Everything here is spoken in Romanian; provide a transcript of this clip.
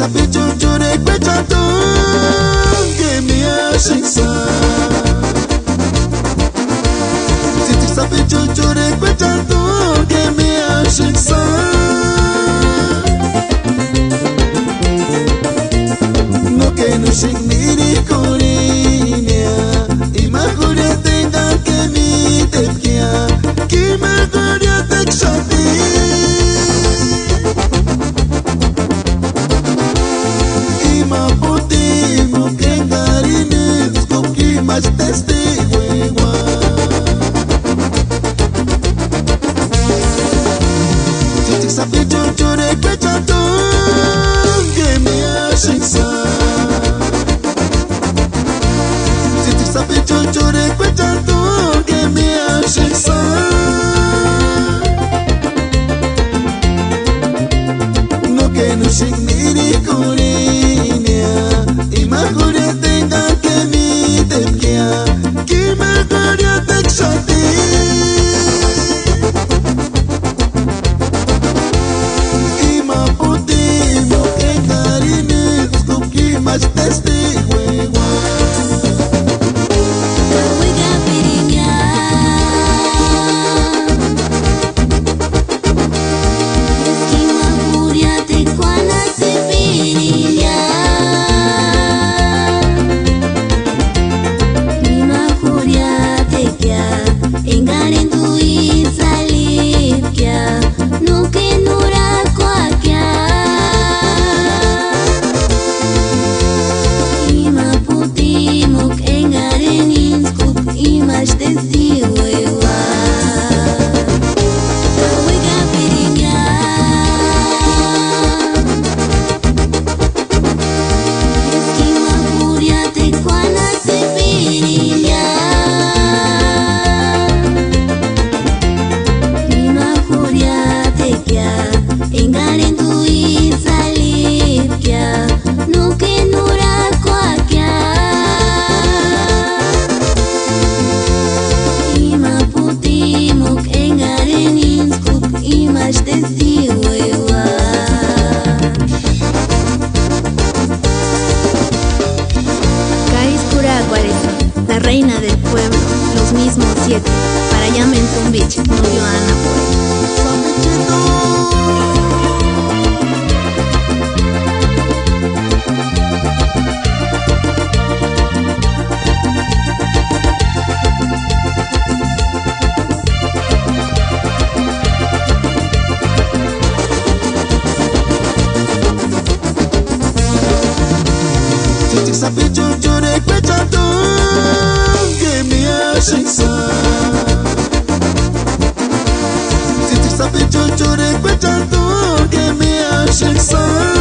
Sabe jujur ekwe jantung Kimi asiksa Titi sabe jujur ekwe jantung Kimi asiksa No que no signiri kurinya Ima kuria tenga kimi tepkia Kima kuria tek shati Mas testigo igual Titi sabe jujur ekwe jantung Kimi asiksa Titi sabe jujur ekwe jantung Kimi asiksa No que no signiri kurinya Ima kuria tenga kimi tepkia Kima kuria tek shati Ima puti mo que karini Skuki mas testigo igual La reina del pueblo, los mismos 7, para allá Mentum Beach, murió Ana Titi sabe jujur ekwe jantung Kimi asiksa Titi sabe jujur ekwe jantung Kimi asiksa